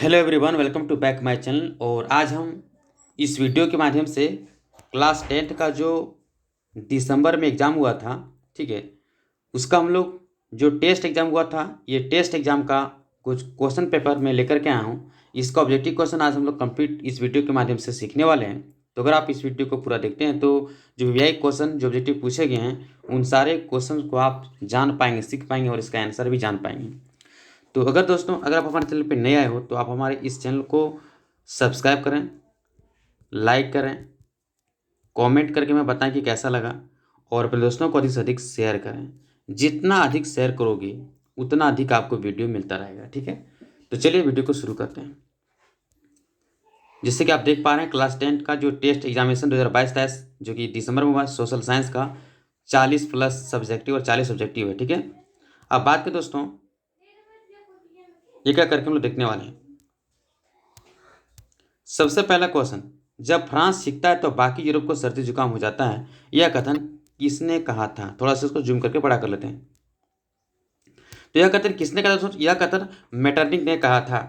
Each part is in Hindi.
Hello everyone, welcome to back my channel. और आज हम इस वीडियो के माध्यम से क्लास 10th का जो दिसंबर में एग्ज़ाम हुआ था, ठीक है, उसका हम लोग जो टेस्ट एग्ज़ाम हुआ था, ये टेस्ट एग्ज़ाम का कुछ क्वेश्चन पेपर मैं लेकर के आया हूँ। इसका ऑब्जेक्टिव क्वेश्चन आज हम लोग कंप्लीट इस वीडियो के माध्यम से सीखने वाले हैं। तो अगर आप इस वीडियो को पूरा देखते हैं तो जो वीआई क्वेश्चन जो ऑब्जेक्टिव पूछे गए हैं, उन सारे क्वेश्चन को आप जान पाएंगे, सीख पाएंगे और इसका आंसर भी जान पाएंगे। तो अगर दोस्तों, अगर आप हमारे चैनल पर नए आए हो तो आप हमारे इस चैनल को सब्सक्राइब करें, लाइक करें, कमेंट करके मैं बताएं कि कैसा लगा, और अपने दोस्तों को अधिक से अधिक शेयर करें। जितना अधिक शेयर करोगे उतना अधिक आपको वीडियो मिलता रहेगा, ठीक है। तो चलिए वीडियो को शुरू करते हैं। जैसे कि आप देख पा रहे हैं, क्लास 10 का जो टेस्ट एग्जामिनेशन 2022 था, जो कि दिसंबर में हुआ, सोशल साइंस का 40 प्लस सब्जेक्टिव और 40 ऑब्जेक्टिव है, ठीक है। अब बात करें दोस्तों, ये क्या करके हम लोग देखने वाले हैं। सबसे पहला क्वेश्चन, जब फ्रांस सीखता है तो बाकी यूरोप को सर्दी जुकाम हो जाता है, यह कथन किसने कहा था? थोड़ा सा इसको जूम करके पढ़ा कर लेते हैं। तो यह कथन किसने कहा था? यह कथन मेटरनिक ने कहा था।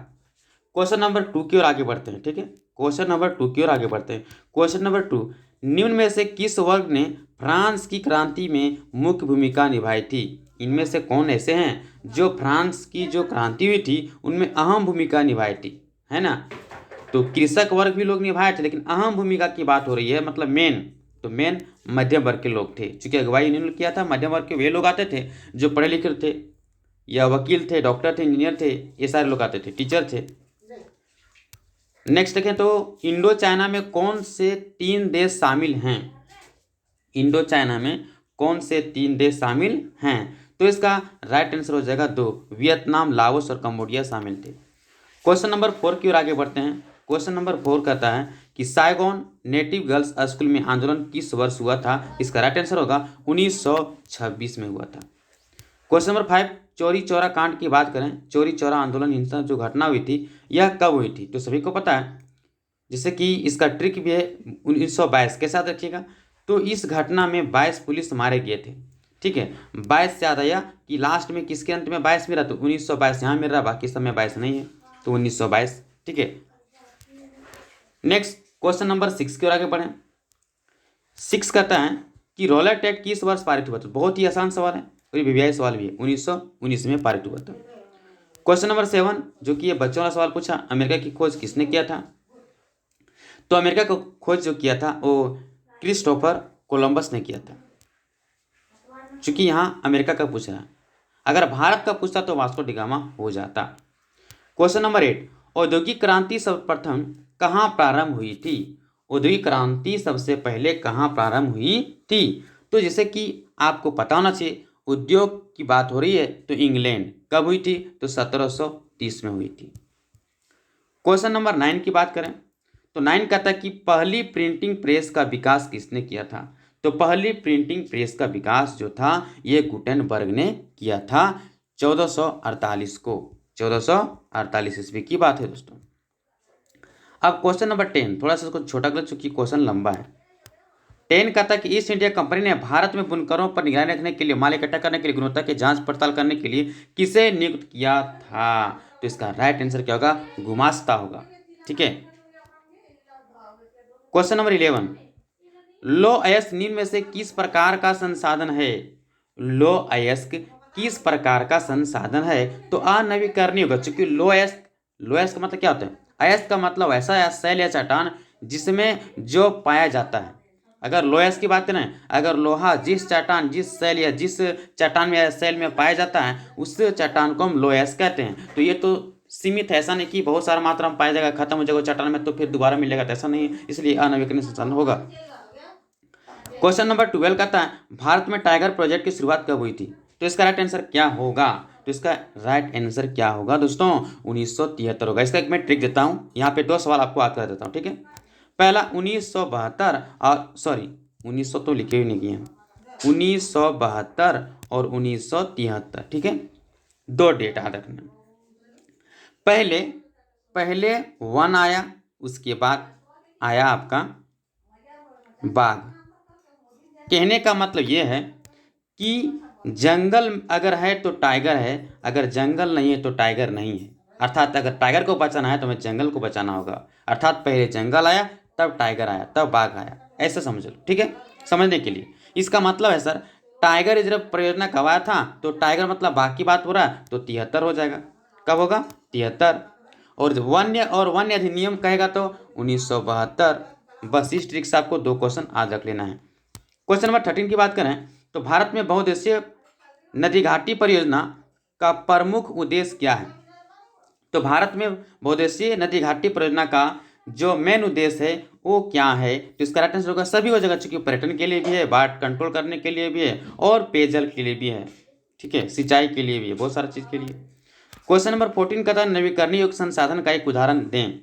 क्वेश्चन नंबर 2 की ओर आगे बढ़ते हैं, ठीक है। क्वेश्चन नंबर 2 की ओर आगे बढ़ते हैं। क्वेश्चन नंबर 2, निम्न में से किस वर्ग ने फ्रांस की क्रांति में मुख्य भूमिका निभाई थी? इनमें से कौन ऐसे हैं जो फ्रांस की जो क्रांति हुई थी उनमें अहम भूमिका निभाई थी, है ना। तो कृषक वर्ग भी लोग निभाए थे, लेकिन अहम भूमिका की बात हो रही है, मतलब मेन। तो मेन मध्यम वर्ग के लोग थे, चूंकि अगुवाई इन्होंने किया था। मध्यम वर्ग के वे लोग आते थे जो पढ़े लिखे थे, या वकील थे, डॉक्टर थे, इंजीनियर थे, ये सारे लोग आते थे, टीचर थे। नेक्स्ट देखें तो इंडो चाइना में कौन से 3 देश शामिल हैं? इंडो चाइना में कौन से 3 देश शामिल हैं? तो इसका राइट आंसर हो जाएगा 2, वियतनाम, लाओस और कंबोडिया शामिल थे। क्वेश्चन नंबर 4 की ओर आगे बढ़ते हैं। क्वेश्चन नंबर 4 कहता है कि साइगोन नेटिव गर्ल्स स्कूल में आंदोलन किस वर्ष हुआ था? इसका राइट आंसर होगा 1926 में हुआ था। क्वेश्चन नंबर 5, चौरी चौरा कांड की बात करें, चौरी चौरा आंदोलन हिंसा जो घटना हुई थी, यह कब हुई थी? तो सभी को पता है, जैसे कि इसका ट्रिक भी है 1922 के साथ रखिएगा। तो इस घटना में 22 पुलिस मारे गए थे, ठीक है। 22 से याद आया कि लास्ट में किसके अंत में 22 मिला, तो 1922 यहाँ मिल रहा, बाकी सब में 22 नहीं है, तो 1922, ठीक है। नेक्स्ट क्वेश्चन नंबर 6 की ओर आगे बढ़ें। 6 कहता है कि रॉलेट एक्ट किस वर्ष पारित हुआ था? बहुत ही आसान सवाल है और ये वीवीआई सवाल भी है, 1919 में पारित हुआ था। क्वेश्चन नंबर 7, जो कि ये बच्चों वाला सवाल पूछा, अमेरिका की खोज किसने किया था? तो अमेरिका को खोज जो किया था वो क्रिस्टोफर कोलंबस ने किया था। चूंकि यहाँ अमेरिका का पूछ रहा है, अगर भारत का पूछता तो वास्को डिगामा हो जाता। क्वेश्चन नंबर 8, औद्योगिक क्रांति सर्वप्रथम कहाँ प्रारंभ हुई थी? औद्योगिक क्रांति सबसे पहले कहाँ प्रारंभ हुई थी? तो जैसे कि आपको पता होना चाहिए, उद्योग की बात हो रही है तो इंग्लैंड। कब हुई थी? तो 1730 में हुई थी। क्वेश्चन नंबर 9 की बात करें तो 9 कहता है कि पहली प्रिंटिंग प्रेस का विकास किसने किया था? तो पहली प्रिंटिंग प्रेस का विकास जो था ये गुटेनबर्ग ने किया था 1448 को। 1448 ईस्वी की बात है दोस्तों। अब क्वेश्चन नंबर 10, थोड़ा सा इसको छोटा कर, चूंकि क्वेश्चन लंबा है। 10 कहता है कि ईस्ट इंडिया कंपनी ने भारत में बुनकरों पर निगरानी रखने के लिए, माल इकट्ठा करने के लिए, गुणवत्ता की जांच पड़ताल करने के लिए किसे नियुक्त किया था? तो इसका राइट आंसर क्या होगा? गुमास्ता होगा, ठीक है। क्वेश्चन नंबर 11, लो अयस्क निम्न में से किस प्रकार का संसाधन है? लो अयस्क किस प्रकार का संसाधन है? तो अनवीकरणीय होगा, चूंकि लो अयस्क का मतलब क्या होता है? अयस्क का मतलब ऐसा है शैल या चट्टान जिसमें जो पाया जाता है। अगर लोयस की बात करें, अगर लोहा जिस चट्टान, जिस सेल या जिस चट्टान में या सेल में पाया जाता है, उस चट्टान को हम लोयस कहते हैं। तो ये तो सीमित है, ऐसा नहीं कि बहुत सारा मात्रा में पाया जाएगा, खत्म हो जाएगा चट्टान में तो फिर दोबारा मिलेगा, तो ऐसा नहीं है, इसलिए अनवीकरणीय संसाधन होगा। क्वेश्चन नंबर 12 कहता है भारत में टाइगर प्रोजेक्ट की शुरुआत कब हुई थी? तो इसका राइट आंसर क्या होगा? तो इसका राइट आंसर क्या होगा दोस्तों? 1973 होगा। इसका एक मैं ट्रिक देता हूं, यहाँ पे 2 सवाल आपको याद कर देता हूं, ठीक है। पहला 1972 और 1900 तो लिखे ही नहीं किए हैं, 1972 और 1973, ठीक है। 2 डेट याद रखना। पहले पहले 1 आया, उसके बाद आया आपका बाघ। कहने का मतलब ये है कि जंगल अगर है तो टाइगर है, अगर जंगल नहीं है तो टाइगर नहीं है। अर्थात अगर टाइगर को बचाना है तो हमें जंगल को बचाना होगा, अर्थात पहले जंगल आया तब टाइगर आया तब बाघ आया, ऐसे समझ लो। ठीक है, समझने के लिए इसका मतलब है सर, टाइगर रिजर्व परियोजना कब आया था, तो टाइगर मतलब बाघ की बात हो रहा है तो 73 हो जाएगा। कब होगा, 73। और वन्य अधिनियम कहेगा तो 1972। बस इस ट्रिक से आपको 2 क्वेश्चन आज रख लेना है। क्वेश्चन नंबर 13 की बात करें तो भारत में बहुउद्देशीय नदी घाटी परियोजना का प्रमुख उद्देश्य क्या है। तो भारत में बहुउद्देशीय नदी घाटी परियोजना का जो मेन उद्देश्य है वो क्या है, तो इसका राइट आंसर होगा सभी हो जाएगा, चूंकि पर्यटन के लिए भी है, बाढ़ कंट्रोल करने के लिए भी है और पेयजल के लिए भी है। ठीक है, सिंचाई के लिए भी है, बहुत सारी चीज़ के लिए। क्वेश्चन नंबर 14 का था नवीकरणीय योग्य संसाधन का एक उदाहरण दें।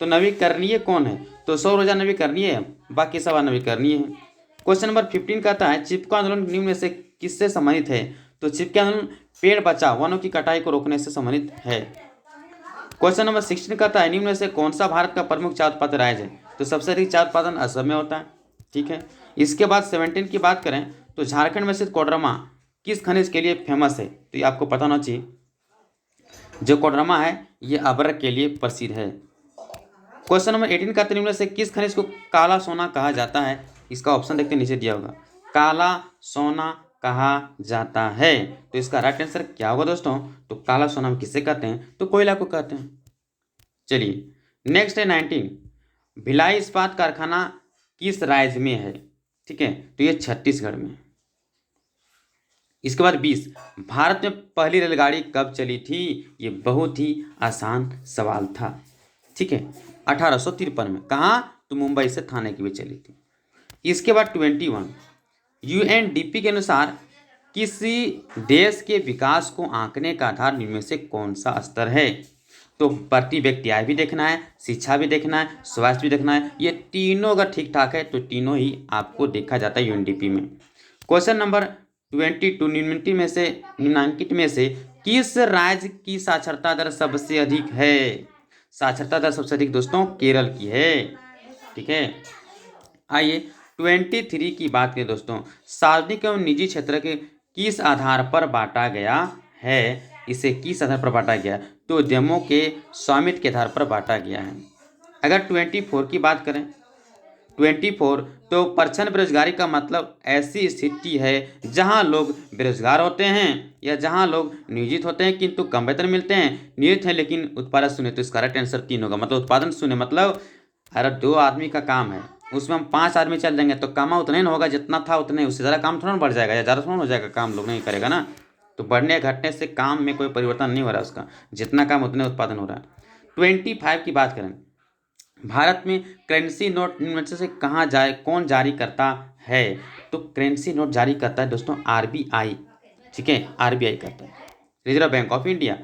तो नवीकरणीय कौन है, तो सौर ऊर्जा नवीकरणीय है, बाकी सब अनवीकरणीय है। क्वेश्चन नंबर 15 का था चिपको आंदोलन निम्न में से किससे संबंधित है, तो चिपको आंदोलन पेड़ बचाओ वनों की कटाई को रोकने से संबंधित है। क्वेश्चन नंबर 16 का था निम्न में से कौन सा भारत का प्रमुख चाय उत्पादन राज्य है, तो सबसे अधिक चाय उत्पादन असम में होता है। ठीक है, इसके बाद 17 की बात करें तो झारखंड में स्थित कोडरमा किस खनिज के लिए फेमस है, तो ये आपको पता होना चाहिए। जो कोडरमा है ये अभ्रक के लिए प्रसिद्ध है। क्वेश्चन नंबर 18 का निम्न में से किस खनिज को काला सोना कहा जाता है, इसका ऑप्शन देखते नीचे दिया होगा, काला सोना कहा जाता है, तो इसका राइट आंसर क्या होगा दोस्तों, तो काला सोना हम किससे कहते हैं, तो कोयला को कहते हैं। चलिए नेक्स्ट है 19, भिलाई इस्पात कारखाना किस राज्य में है। ठीक है, तो ये छत्तीसगढ़ में। इसके बाद 20, भारत में पहली रेलगाड़ी कब चली थी, ये बहुत ही आसान सवाल था। ठीक है, 1853 में। कहाँ, तो मुंबई से थाने की भी चली थी। इसके बाद 21, यूएनडीपी के अनुसार किसी देश के विकास को आंकने का आधार निम्न में से कौन सा स्तर है, तो प्रति व्यक्ति आय भी देखना है, शिक्षा भी देखना है, स्वास्थ्य भी देखना है, ये तीनों अगर ठीक ठाक है तो तीनों ही आपको देखा जाता है यूएनडीपी में। क्वेश्चन नंबर 22, निम्नांकित में से किस राज्य की साक्षरता दर सबसे अधिक है। साक्षरता दर सबसे अधिक दोस्तों केरल की है। ठीक है, आइए 23 की बात करें दोस्तों, सार्वजनिक एवं निजी क्षेत्र के किस आधार पर बांटा गया है, इसे किस आधार पर बांटा गया, तो उद्यमों के स्वामित्व के आधार पर बांटा गया है। अगर 24 की बात करें 24, तो प्रच्छन्न बेरोजगारी का मतलब ऐसी स्थिति है जहां लोग बेरोजगार होते हैं या जहां लोग नियोजित होते हैं किंतु कम वेतन मिलते हैं, नियोजित हैं लेकिन उत्पादन शून्य, तो इसका राइट आंसर 3 होगा। मतलब उत्पादन शून्य मतलब अगर 2 आदमी का काम है उसमें हम 5 आदमी चल जाएंगे तो काम उतना ही ना होगा जितना था उतने, उससे ज़्यादा काम थोड़ा ना बढ़ जाएगा या ज़्यादा थोड़ा हो जाएगा, काम लोग नहीं करेगा ना। तो बढ़ने घटने से काम में कोई परिवर्तन नहीं हो रहा है, उसका जितना काम उतने उत्पादन हो रहा है। 25 की बात करें, भारत में करेंसी नोट निम्न में से कौन जारी करता है, तो करेंसी नोट जारी करता है दोस्तों आरबीआई। ठीक है, आरबीआई करता है, रिजर्व बैंक ऑफ इंडिया।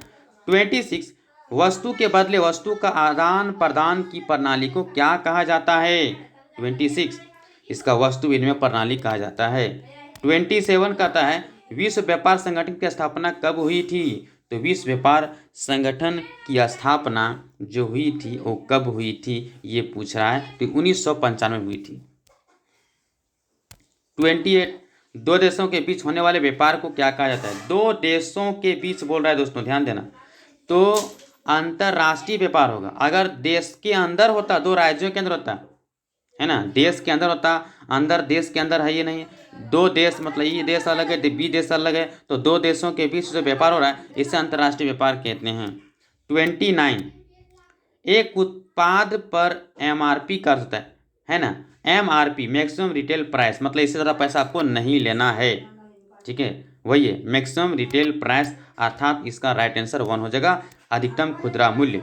26, वस्तु के बदले वस्तु का आदान प्रदान की प्रणाली को क्या कहा जाता है। 26, इसका वस्तु विनिमय प्रणाली कहा जाता है। 27 कहता है विश्व व्यापार संगठन की स्थापना कब हुई थी, तो विश्व व्यापार संगठन की स्थापना जो हुई थी वो कब हुई थी ये पूछ रहा है, तो 1995 में हुई थी। 28, दो देशों के बीच होने वाले व्यापार को क्या कहा जाता है, दो देशों के बीच बोल रहा है दोस्तों, ध्यान देना, तो अंतरराष्ट्रीय व्यापार होगा। अगर देश के अंदर होता, दो राज्यों के अंदर होता है ना, देश के अंदर होता, अंदर देश के अंदर है ये नहीं है, दो देश मतलब ये देश अलग है बी देश अलग है, तो दो देशों के बीच जो व्यापार हो रहा है इसे अंतर्राष्ट्रीय व्यापार कहते हैं। 29, एक उत्पाद पर एमआरपी का होता है ना, एमआरपी मैक्सिमम रिटेल प्राइस, मतलब इससे ज़्यादा पैसा आपको नहीं लेना है। ठीक है, वही है मैक्सिमम रिटेल प्राइस, अर्थात इसका राइट आंसर 1 हो जाएगा, अधिकतम खुदरा मूल्य।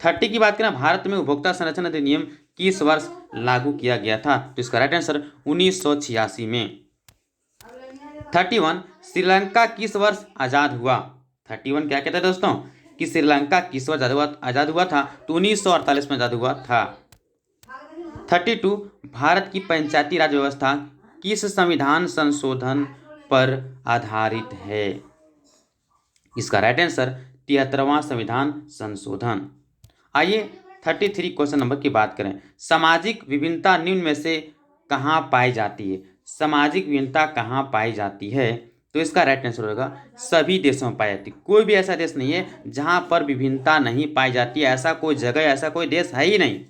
30 की बात करें, भारत में उपभोक्ता संरक्षण अधिनियम किस वर्ष लागू किया गया था, तो इसका राइट आंसर 1986 में। 31, श्रीलंका किस वर्ष आज़ाद हुआ। 31 क्या कहता है दोस्तों कि श्रीलंका किस वर्ष आज़ाद हुआ था, तो 1948 में आज़ाद हुआ था। 32, भारत की पंचायती राज व्यवस्था किस संविधान संशोधन पर आधारित है, इसका राइट आंसर 73वां संविधान संशोधन। आइए 33 क्वेश्चन नंबर की बात करें, सामाजिक विभिन्नता निम्न में से कहाँ पाई जाती है। सामाजिक विभिन्नता कहाँ पाई जाती है, तो इसका राइट आंसर होगा सभी देशों में पाई जाती। कोई भी ऐसा देश नहीं है जहाँ पर विभिन्नता नहीं पाई जाती, ऐसा कोई जगह, ऐसा कोई देश है ही नहीं।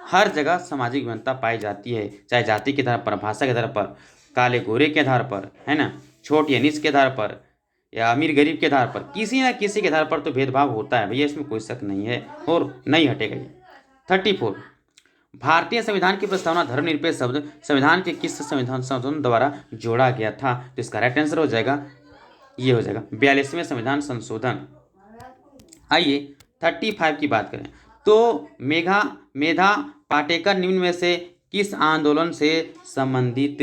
हर जगह सामाजिक विभिन्नता पाई जाती है, चाहे जाति के आधार पर, भाषा के आधार पर, काले गोरे के आधार पर, है ना, छोट या नीच के आधार पर, या अमीर गरीब के आधार पर, किसी न किसी के आधार पर तो भेदभाव होता है भैया, इसमें कोई शक नहीं है और नहीं हटेगा ये। 34, भारतीय संविधान की प्रस्तावना धर्मनिरपेक्ष शब्द संविधान के किस संविधान संशोधन द्वारा जोड़ा गया था? तो इसका राइट आंसर हो जाएगा, ये हो जाएगा 42वें संविधान संशोधन। आइए 35 की बात करें तो मेधा पाटेकर निम्न में से किस आंदोलन से संबंधित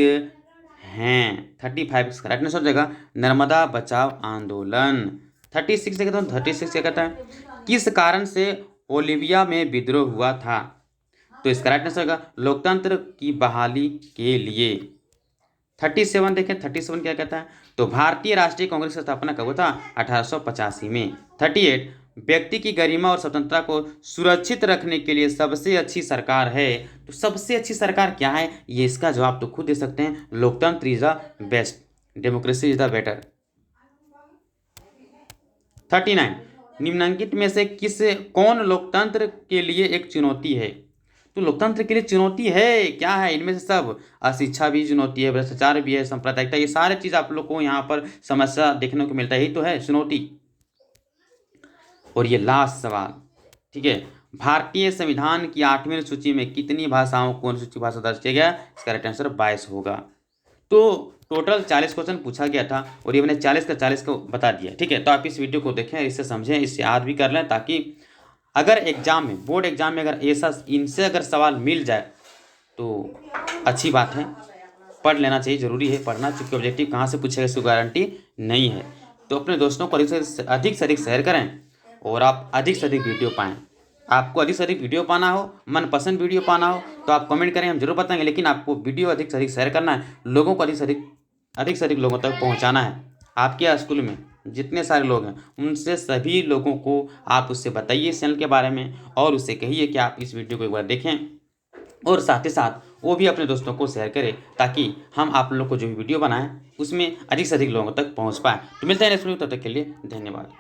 हैं? 35 इसका राइट आंसर हो जाएगा नर्मदा बचाओ आंदोलन। 36 देखते हैं, 36 क्या कहता है, किस कारण से ओलिविया में विद्रोह हुआ था? तो इसका राइट आंसर होगा लोकतंत्र की बहाली के लिए। 37 देखें, 37 क्या कहता है, तो भारतीय राष्ट्रीय कांग्रेस की स्थापना कब हुआ था? 1885 में। 38 व्यक्ति की गरिमा और स्वतंत्रता को सुरक्षित रखने के लिए सबसे अच्छी सरकार है। तो सबसे अच्छी सरकार क्या है, ये इसका जवाब तो खुद दे सकते हैं, लोकतंत्र is the best, democracy is the better. 39 निम्नलिखित में से कौन लोकतंत्र के लिए एक चुनौती है? तो लोकतंत्र के लिए चुनौती है क्या है? इनमें से सब, अशिक्षा भी चुनौती है, भ्रष्टाचार भी है, सांप्रदायिकता, ये सारे चीज़ आप लोग को यहाँ पर समस्या देखने को मिलता है, यही तो है चुनौती। और ये लास्ट सवाल, ठीक है, भारतीय संविधान की 8वीं सूची में कितनी भाषाओं को अनुसूचित भाषा दर्ज किया गया? इसका राइट आंसर 22 होगा। तो टोटल 40 क्वेश्चन पूछा गया था और ये मैंने 40 का 40 को बता दिया, ठीक है। तो आप इस वीडियो को देखें, इससे समझें, इससे याद भी कर लें, ताकि अगर एग्जाम में, बोर्ड एग्जाम में अगर ऐसा इनसे अगर सवाल मिल जाए तो अच्छी बात है, पढ़ लेना चाहिए, ज़रूरी है पढ़ना, क्योंकि ऑब्जेक्टिव कहाँ से पूछेगा इसकी गारंटी नहीं है। तो अपने दोस्तों को अधिक से अधिक शेयर करें और आप अधिक से अधिक वीडियो पाएँ। आपको अधिक से अधिक वीडियो पाना हो, मनपसंद वीडियो पाना हो तो आप कमेंट करें, हम जरूर बताएंगे, लेकिन आपको वीडियो अधिक से अधिक शेयर करना है, लोगों को अधिक से अधिक लोगों तक पहुंचाना है। आपके स्कूल में जितने सारे लोग हैं उनसे सभी लोगों को आप उससे बताइए इस चैनल के बारे में, और उससे कहिए कि आप इस वीडियो को एक बार देखें, और साथ ही साथ वो भी अपने दोस्तों को शेयर करें, ताकि हम आप लोग को जो भी वीडियो बनाएं उसमें अधिक से अधिक लोगों तक पहुँच पाएँ। तो मिलते हैं नेक्स्ट वीडियो, तब तक के लिए धन्यवाद।